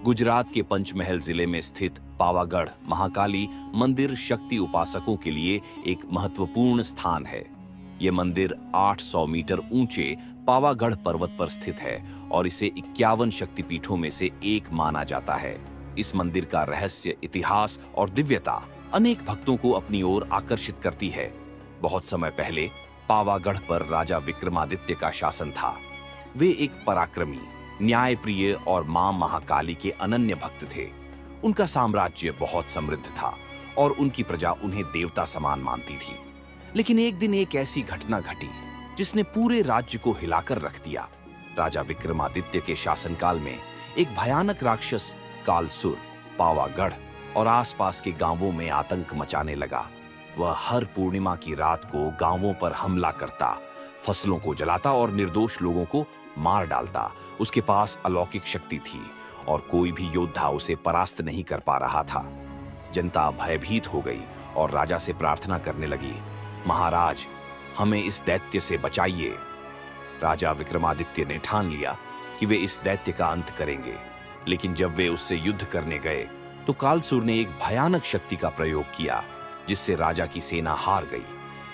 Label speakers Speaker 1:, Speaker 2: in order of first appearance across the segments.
Speaker 1: गुजरात के पंचमहल जिले में स्थित पावागढ़ महाकाली मंदिर शक्ति उपासकों के लिए एक महत्वपूर्ण स्थान है। ये मंदिर 800 मीटर ऊंचे पावागढ़ पर्वत पर स्थित है और इसे 51 शक्तिपीठों में से एक माना जाता है। इस मंदिर का रहस्य, इतिहास और दिव्यता अनेक भक्तों को अपनी ओर आकर्षित करती है। बहुत समय पहले पावागढ़ पर राजा विक्रमादित्य का शासन था। वे एक पराक्रमी, न्यायप्रिय और मां महाकाली के अनन्य भक्त थे। उनका साम्राज्य बहुत समृद्ध था और उनकी प्रजा उन्हें देवता समान मानती थी। लेकिन एक दिन एक ऐसी घटना घटी जिसने पूरे राज्य को हिलाकर रख दिया। राजा विक्रमादित्य के शासनकाल में एक भयानक राक्षस कालसुर पावागढ़ और आसपास के गांवों में आतंक मचाने लगा। वह हर पूर्णिमा की रात को गांवों पर हमला करता, फसलों को जलाता और निर्दोष लोगों को मार डालता। उसके पास अलौकिक शक्ति थी और कोई भी योद्धा उसे परास्त नहीं कर पा रहा था। जनता भयभीत हो गई और राजा से प्रार्थना करने लगी, महाराज, हमें इस दैत्य से बचाइए। राजा विक्रमादित्य ने ठान लिया कि वे इस दैत्य का अंत करेंगे। लेकिन जब वे उससे युद्ध करने गए तो कालसुर ने एक भयानक शक्ति का प्रयोग किया जिससे राजा की सेना हार गई।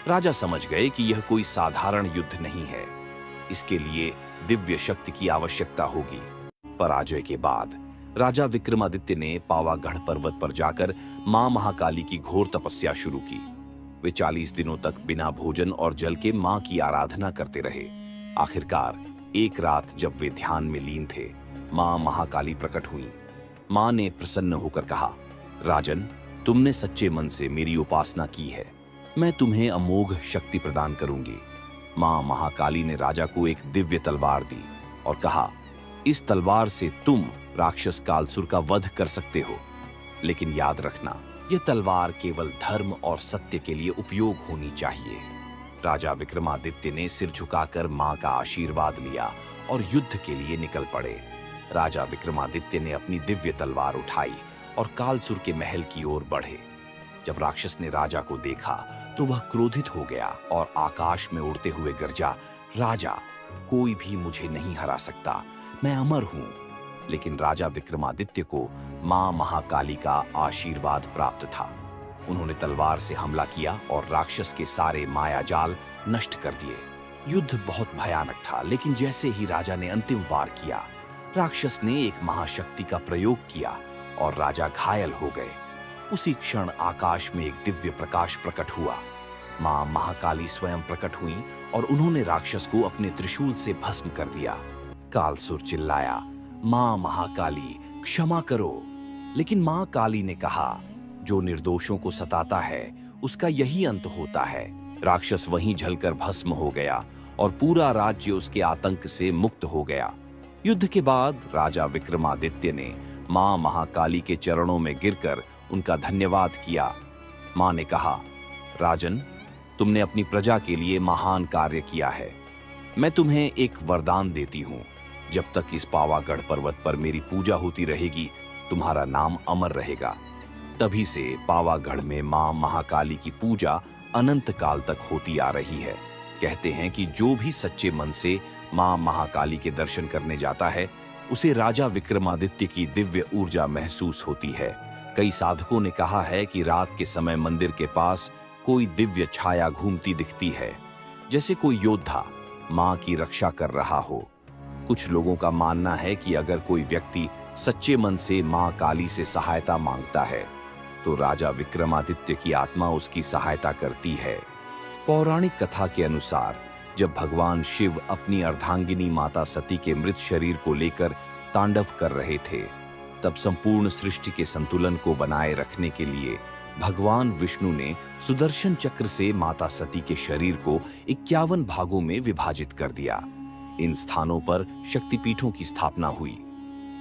Speaker 1: राजा समझ गए कि यह कोई साधारण युद्ध नहीं है, इसके लिए दिव्य शक्ति की आवश्यकता होगी। पराजय के बाद राजा विक्रमादित्य ने पावागढ़ पर्वत पर जाकर मां महाकाली की घोर तपस्या शुरू की। वे 40 दिनों तक बिना भोजन और जल के मां की आराधना करते रहे। आखिरकार एक रात जब वे ध्यान में लीन थे, मां महाकाली प्रकट हुई। मां ने प्रसन्न होकर कहा, राजन, तुमने सच्चे मन से मेरी उपासना की है, मैं तुम्हें अमोघ शक्ति प्रदान करूंगी। मां महाकाली ने राजा को एक दिव्य तलवार दी और कहा, इस तलवार से तुम राक्षस कालसुर का वध कर सकते हो। लेकिन याद रखना, यह तलवार केवल धर्म और सत्य के लिए उपयोग होनी चाहिए। राजा विक्रमादित्य ने सिर झुकाकर मां का आशीर्वाद लिया और युद्ध के लिए निकल पड़े। राजा विक्रमादित्य ने अपनी दिव्य तलवार उठाई और कालसुर के महल की ओर बढ़े। जब राक्षस ने राजा को देखा तो वह क्रोधित हो गया और आकाश में उड़ते हुए गरजा, राजा, कोई भी मुझे नहीं हरा सकता, मैं अमर हूं। लेकिन राजा विक्रमादित्य को मां महाकाली का आशीर्वाद प्राप्त था। उन्होंने तलवार से हमला किया और राक्षस के सारे मायाजाल नष्ट कर दिए। युद्ध बहुत भयानक था, लेकिन जैसे ही राजा ने अंतिम वार किया, राक्षस ने एक महाशक्ति का प्रयोग किया और राजा घायल हो गए। उसी क्षण आकाश में एक दिव्य प्रकाश प्रकट हुआ। मां महाकाली स्वयं प्रकट हुई और उन्होंने राक्षस को अपने त्रिशूल से भस्म कर दिया। कालसुर चिल्लाया, मां महाकाली, क्षमा करो। लेकिन मां काली ने कहा, जो निर्दोषों को सताता है उसका यही अंत होता है। राक्षस वहीं जलकर भस्म हो गया और पूरा राज्य उसके आतंक से मुक्त हो गया। युद्ध के बाद राजा विक्रमादित्य ने मां महाकाली के चरणों में गिरकर उनका धन्यवाद किया। मां ने कहा, राजन, तुमने अपनी प्रजा के लिए महान कार्य किया है। मैं तुम्हें एक वरदान देती हूं, जब तक इस पावागढ़ पर्वत पर मेरी पूजा होती रहेगी, तुम्हारा नाम अमर रहेगा। तभी से पावागढ़ में मां महाकाली की पूजा अनंत काल तक होती आ रही है। कहते हैं कि जो भी सच्चे मन से मां महाकाली के दर्शन करने जाता है, उसे राजा विक्रमादित्य की दिव्य ऊर्जा महसूस होती है। कई साधकों ने कहा है कि रात के समय मंदिर के पास कोई दिव्य छाया घूमती दिखती है, जैसे कोई योद्धा मां की रक्षा कर रहा हो। कुछ लोगों का मानना है कि अगर कोई व्यक्ति सच्चे मन से मां काली से सहायता मांगता है, तो राजा विक्रमादित्य की आत्मा उसकी सहायता करती है। पौराणिक कथा के अनुसार जब भगवान शिव अपनी अर्धांगिनी माता सती के मृत शरीर को लेकर तांडव कर रहे थे, तब संपूर्ण सृष्टि के संतुलन को बनाए रखने के लिए भगवान विष्णु ने सुदर्शन चक्र से माता सती के शरीर को 51 भागों में विभाजित कर दिया। इन स्थानों पर शक्तिपीठों की स्थापना हुई।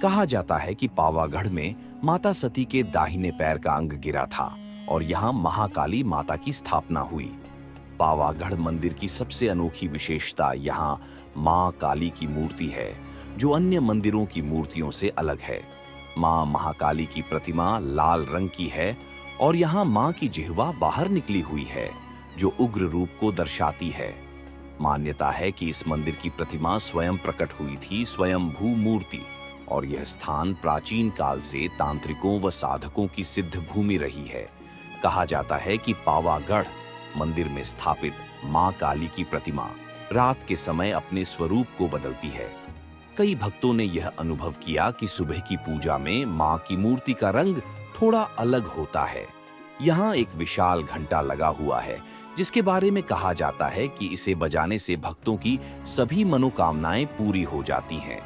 Speaker 1: कहा जाता है कि पावागढ़ में माता सती के दाहिने पैर का अंग गिरा था और यहाँ महाकाली माता की स्थापना हुई। पावागढ़ मंदिर की सबसे अनोखी विशेषता यहाँ मां काली की मूर्ति है, जो अन्य मंदिरों की मूर्तियों से अलग है। मां महाकाली की प्रतिमा लाल रंग की है और यहाँ मां की जिह्वा बाहर निकली हुई है, जो उग्र रूप को दर्शाती है। मान्यता है कि इस मंदिर की प्रतिमा स्वयं प्रकट हुई थी, स्वयंभू मूर्ति, और यह स्थान प्राचीन काल से तांत्रिकों व साधकों की सिद्ध भूमि रही है। कहा जाता है कि पावागढ़ मंदिर में स्थापित मां काली की प्रतिमा रात के समय अपने स्वरूप को बदलती है। कई भक्तों ने यह अनुभव किया कि सुबह की पूजा में मां की मूर्ति का रंग थोड़ा अलग होता है। यहाँ एक विशाल घंटा लगा हुआ है जिसके बारे में कहा जाता है कि इसे बजाने से भक्तों की सभी मनोकामनाएं पूरी हो जाती हैं।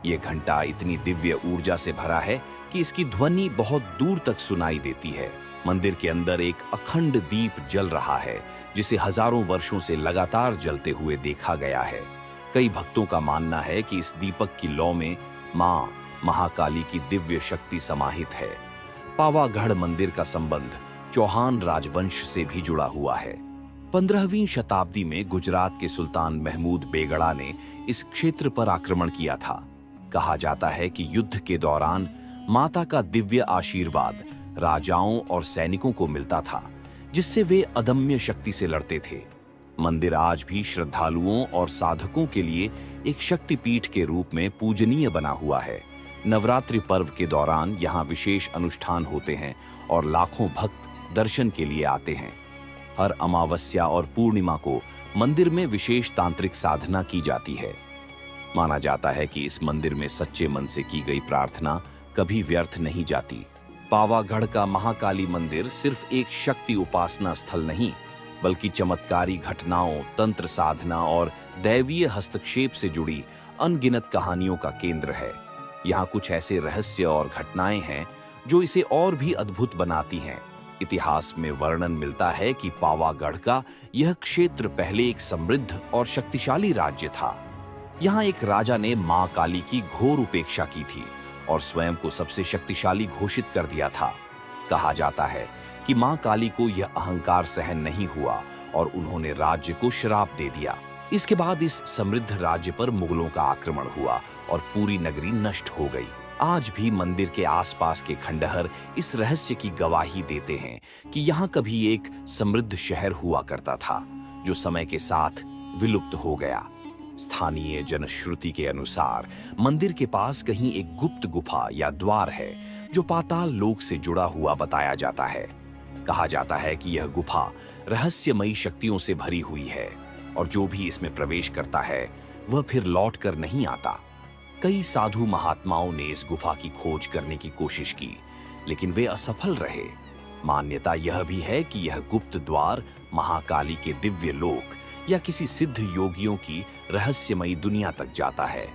Speaker 1: यह घंटा इतनी दिव्य ऊर्जा से भरा है कि इसकी ध्वनि बहुत दूर तक सुनाई देती है। मंदिर के अंदर एक अखंड दीप जल रहा है जिसे हजारों वर्षों से लगातार जलते हुए देखा गया है। कई भक्तों का मानना है कि इस दीपक की लौ में मां महाकाली की दिव्य शक्ति समाहित है। पावागढ़ मंदिर का संबंध चौहान राजवंश से भी जुड़ा हुआ है। 15वीं शताब्दी में गुजरात के सुल्तान महमूद बेगड़ा ने इस क्षेत्र पर आक्रमण किया था। कहा जाता है कि युद्ध के दौरान माता का दिव्य आशीर्वाद राजाओं और सैनिकों को मिलता था, जिससे वे अदम्य शक्ति से लड़ते थे। मंदिर आज भी श्रद्धालुओं और साधकों के लिए एक शक्तिपीठ के रूप में पूजनीय बना हुआ है। नवरात्रि पर्व के दौरान यहाँ विशेष अनुष्ठान होते हैं और लाखों भक्त दर्शन के लिए आते हैं। हर अमावस्या और पूर्णिमा को मंदिर में विशेष तांत्रिक साधना की जाती है। माना जाता है कि इस मंदिर में सच्चे मन से की गई प्रार्थना कभी व्यर्थ नहीं जाती। पावागढ़ का महाकाली मंदिर सिर्फ एक शक्ति उपासना स्थल नहीं, बल्कि चमत्कारी घटनाओं, तंत्र साधना और दैवीय हस्तक्षेप से जुड़ी अनगिनत कहानियों का केंद्र है। यहाँ कुछ ऐसे रहस्य और घटनाएं हैं जो इसे और भी अद्भुत बनाती हैं। इतिहास में वर्णन मिलता है कि पावागढ़ का यह क्षेत्र पहले एक समृद्ध और शक्तिशाली राज्य था। यहाँ एक राजा ने मां काली की घोर उपेक्षा की थी और स्वयं को सबसे शक्तिशाली घोषित कर दिया था। कहा जाता है कि मां काली को यह अहंकार सहन नहीं हुआ और उन्होंने राज्य को श्राप दे दिया। इसके बाद इस समृद्ध राज्य पर मुगलों का आक्रमण हुआ और पूरी नगरी नष्ट हो गई। आज भी मंदिर के आसपास के खंडहर इस रहस्य की गवाही देते हैं कि यहाँ कभी एक समृद्ध शहर हुआ करता था, जो समय के साथ विलुप्त हो गया। स्थानीय जनश्रुति के अनुसार मंदिर के पास कहीं एक गुप्त गुफा या द्वार है जो पाताल लोक से जुड़ा हुआ बताया जाता है। कहा जाता है कि यह गुफा रहस्यमयी शक्तियों से भरी हुई है और जो भी इसमें प्रवेश करता है वह फिर लौट कर नहीं आता। कई साधु महात्माओं ने इस गुफा की खोज करने की कोशिश की, लेकिन वे असफल रहे। मान्यता यह भी है कि यह गुप्त द्वार महाकाली के दिव्य लोक या किसी सिद्ध योगियों की रहस्यमयी दुनिया तक जाता है।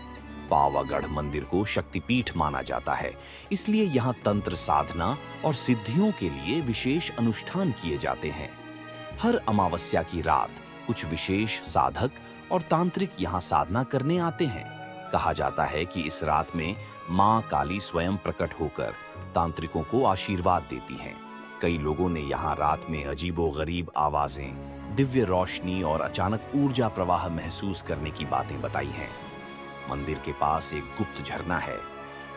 Speaker 1: पावागढ़ मंदिर को शक्तिपीठ माना जाता है, इसलिए यहाँ तंत्र साधना और सिद्धियों के लिए विशेष अनुष्ठान किए जाते हैं। हर अमावस्या की रात कुछ विशेष साधक और तांत्रिक यहाँ साधना करने आते हैं। कहा जाता है कि इस रात में मां काली स्वयं प्रकट होकर तांत्रिकों को आशीर्वाद देती हैं। कई लोगों ने यहाँ रात में अजीबोगरीब आवाजें, दिव्य रोशनी और अचानक ऊर्जा प्रवाह महसूस करने की बातें बताई हैं। मंदिर के पास एक गुप्त झरना है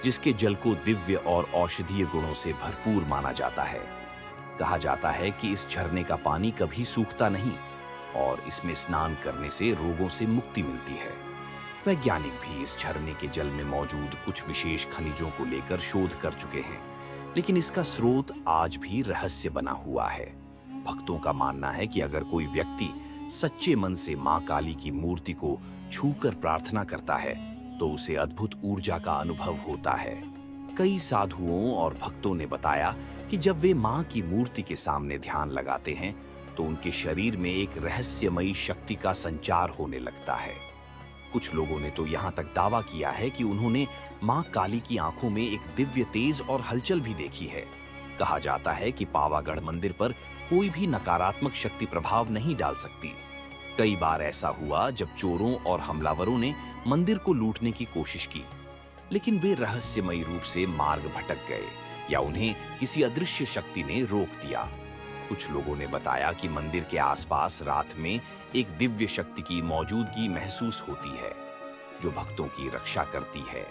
Speaker 1: जिसके जल को दिव्य और औषधीय गुणों से भरपूर माना जाता है। कहा जाता है कि इस झरने का पानी कभी सूखता नहीं और इसमें स्नान करने से रोगों से मुक्ति मिलती है। वैज्ञानिक भी इस झरने के जल में मौजूद कुछ विशेष खनिजों को लेकर शोध कर चुके हैं, लेकिन इसका स्रोत आज भी रहस्य बना हुआ है। भक्तों का मानना है कि अगर कोई व्यक्ति सच्चे मन से मां काली की मूर्ति को छूकर प्रार्थना करता है तो उसे अद्भुत ऊर्जा का अनुभव होता है। कई साधुओं और भक्तों ने बताया कि जब वे मां की मूर्ति के सामने ध्यान लगाते हैं तो उनके शरीर में एक रहस्यमयी शक्ति का संचार होने लगता है। कुछ लोगों ने तो यहाँ तक दावा किया है कि उन्होंने मां काली की आंखों में एक दिव्य तेज और हलचल भी देखी है। कहा जाता है कि पावागढ़ मंदिर पर कोई भी नकारात्मक शक्ति प्रभाव नहीं डाल सकती। कई बार ऐसा हुआ जब चोरों और हमलावरों ने मंदिर को लूटने की कोशिश की, लेकिन वे रहस्यमयी रूप से मार्ग भटक गए या उन्हें किसी अदृश्य शक्ति ने रोक दिया। कुछ लोगों ने बताया कि मंदिर के आसपास रात में एक दिव्य शक्ति की मौजूदगी महसूस होती है जो भक्तों की रक्षा करती है।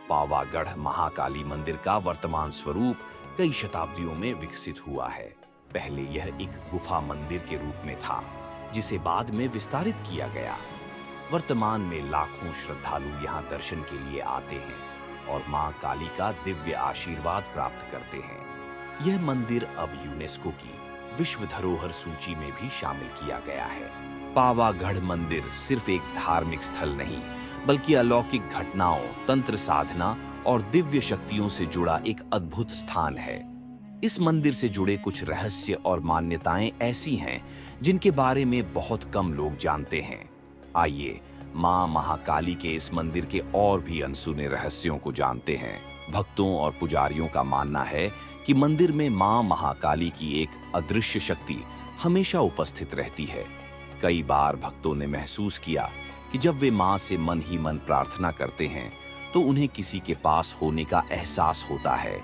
Speaker 1: पावागढ़ महाकाली मंदिर का वर्तमान स्वरूप कई शताब्दियों में विकसित हुआ है। पहले यह एक गुफा मंदिर के रूप में था, जिसे बाद में विस्तारित किया गया। वर्तमान में लाखों श्रद्धालु यहाँ दर्शन के लिए आते हैं और मां काली का दिव्य आशीर्वाद प्राप्त करते हैं। यह मंदिर अब यूनेस्को की विश्व धरोहर सूची में भी शामिल किया गया है। पावागढ़ मंदिर सिर्फ एक धार्मिक स्थल नहीं, बल्कि अलौकिक घटनाओं, तंत्र साधना और दिव्य शक्तियों से जुड़ा एक अद्भुत स्थान है। इस मंदिर से जुड़े कुछ रहस्य और मान्यताएं ऐसी हैं जिनके बारे में बहुत कम लोग जानते हैं। आइए मां महाकाली के इस मंदिर के और भी अनसुने रहस्यों को जानते हैं। भक्तों और पुजारियों का मानना है कि मंदिर में मां महाकाली की एक अदृश्य शक्ति हमेशा उपस्थित रहती है। कई बार भक्तों ने महसूस किया कि जब वे मां से मन ही मन प्रार्थना करते हैं तो उन्हें किसी के पास होने का एहसास होता है।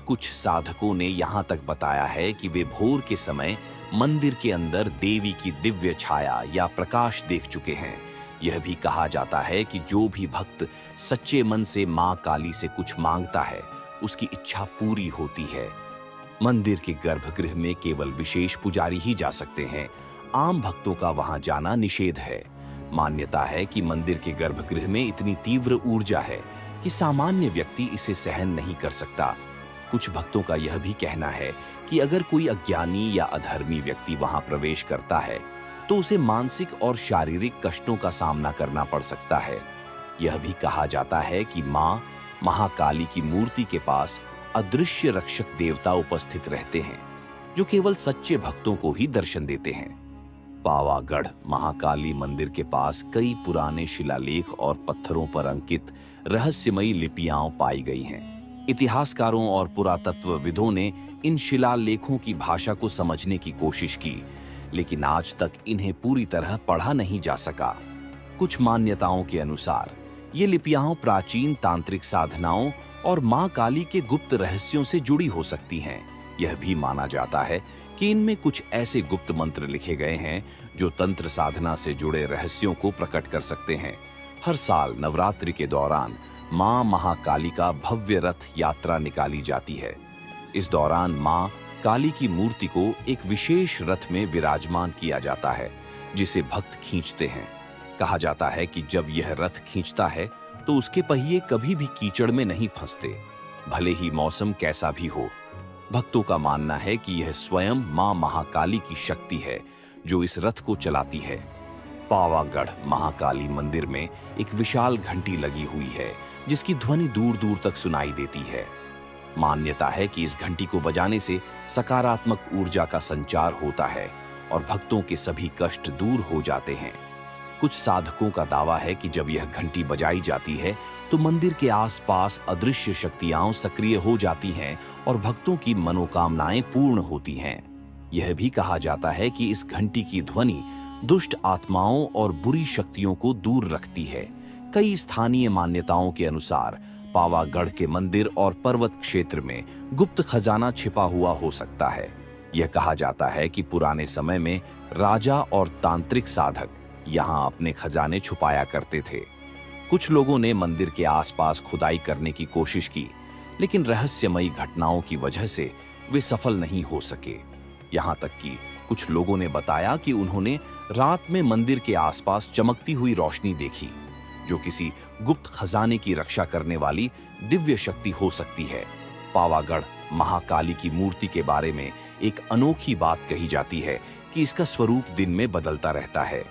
Speaker 1: कुछ साधकों ने यहाँ तक बताया है कि वे भोर के समय मंदिर के अंदर देवी की दिव्य छाया या प्रकाश देख चुके हैं। यह भी कहा जाता है कि जो भी भक्त सच्चे मन से मां काली से कुछ मांगता है, उसकी इच्छा पूरी होती है। मंदिर के गर्भगृह में केवल विशेष पुजारी ही जा सकते हैं। आम भक्तों का वहां जाना निषेध है। मान्यता है कि मंदिर के गर्भगृह में इतनी तीव्र ऊर्जा है कि सामान्य व्यक्ति इसे सहन नहीं कर सकता। कुछ भक्तों का यह भी कहना है कि अगर कोई अज्ञानी या अधर्मी व्यक्ति वहां प्रवेश करता है तो उसे मानसिक और शारीरिक कष्टों का सामना करना पड़ सकता है। यह भी कहा जाता है कि मां महाकाली की मूर्ति के पास अदृश्य रक्षक देवता उपस्थित रहते हैं, जो केवल सच्चे भक्तों को ही दर्शन देते हैं। पावागढ़ महाकाली मंदिर के पास कई पुराने शिलालेख और पत्थरों पर अंकित रहस्यमयी लिपियां पाई गई हैं। इतिहासकारों और पुरातत्वविदों ने इन शिलालेखों की भाषा को समझने की कोशिश की, लेकिन आज तक इन्हें पूरी तरह पढ़ा नहीं जा सका। कुछ मान्यताओं के अनुसार ये लिपियां प्राचीन तांत्रिक साधनाओं और मां काली के गुप्त रहस्यों से जुड़ी हो सकती हैं। यह भी माना जाता है कि इनमें कुछ ऐसे गुप्त मंत्र लिखे गए हैं जो तंत्र साधना से जुड़े रहस्यों को प्रकट कर सकते हैं। हर साल नवरात्रि के दौरान मां महाकाली का भव्य रथ यात्रा निकाली जाती है। इस दौरान मां काली की मूर्ति को एक विशेष रथ में विराजमान किया जाता है, जिसे भक्त खींचते हैं। कहा जाता है कि जब यह रथ खींचता है तो उसके पहिए कभी भी कीचड़ में नहीं फंसते, भले ही मौसम कैसा भी हो। भक्तों का मानना है कि यह स्वयं मां महाकाली की शक्ति है जो इस रथ को चलाती है। पावागढ़ महाकाली मंदिर में एक विशाल घंटी लगी हुई है, जिसकी ध्वनि दूर दूर तक सुनाई देती है। मान्यता है कि इस घंटी को बजाने से सकारात्मक ऊर्जा का संचार होता है और भक्तों के सभी कष्ट दूर हो जाते हैं। कुछ साधकों का दावा है कि जब यह घंटी बजाई जाती है तो मंदिर के आसपास अदृश्य शक्तियां सक्रिय हो जाती हैं और भक्तों की मनोकामनाएं पूर्ण होती हैं। यह भी कहा जाता है कि इस घंटी की ध्वनि दुष्ट आत्माओं और बुरी शक्तियों को दूर रखती है। कई स्थानीय मान्यताओं के अनुसार पावागढ़ के मंदिर और पर्वत क्षेत्र में गुप्त खजाना छिपा हुआ हो सकता है। यह कहा जाता है कि पुराने समय में राजा और तांत्रिक साधक यहाँ अपने खजाने छुपाया करते थे। कुछ लोगों ने मंदिर के आसपास खुदाई करने की कोशिश की, लेकिन रहस्यमयी घटनाओं की वजह से वे सफल नहीं हो सके। यहाँ तक कि कुछ लोगों ने बताया कि उन्होंने रात में मंदिर के आसपास चमकती हुई रोशनी देखी, जो किसी गुप्त खजाने की रक्षा करने वाली दिव्य शक्ति हो सकती है। पावागढ़ महाकाली की मूर्ति के बारे में एक अनोखी बात कही जाती है कि इसका स्वरूप दिन में बदलता रहता है।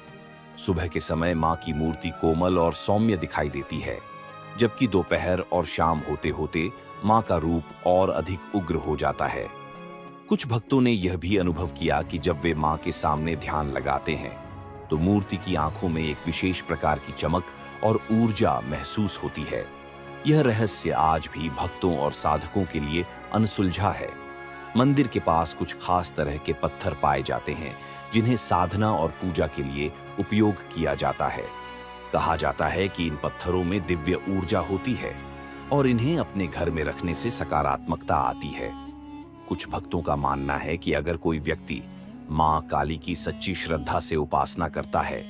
Speaker 1: सुबह के समय मां की मूर्ति कोमल और सौम्य दिखाई देती है, जबकि दोपहर और शाम होते होते मां का रूप और अधिक उग्र हो जाता है। कुछ भक्तों ने यह भी अनुभव किया कि जब वे मां के सामने ध्यान लगाते हैं तो मूर्ति की आंखों में एक विशेष प्रकार की चमक और ऊर्जा महसूस होती है। यह रहस्य आज भी भक्तों और साधकों के लिए अनसुलझा है। मंदिर के पास कुछ खास तरह के पत्थर पाए जाते हैं जिन्हें साधना और पूजा के लिए उपयोग किया जाता है। कहा जाता है कि इन पत्थरों में दिव्य ऊर्जा होती है और इन्हें अपने घर में रखने से सकारात्मकता आती है। कुछ भक्तों का मानना है कि अगर कोई व्यक्ति मां काली की सच्ची श्रद्धा से उपासना करता है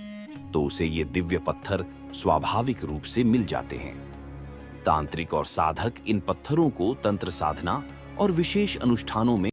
Speaker 1: तो उसे ये दिव्य पत्थर स्वाभाविक रूप से मिल जाते हैं। तांत्रिक और साधक इन पत्थरों को तंत्र साधना और विशेष अनुष्ठानों में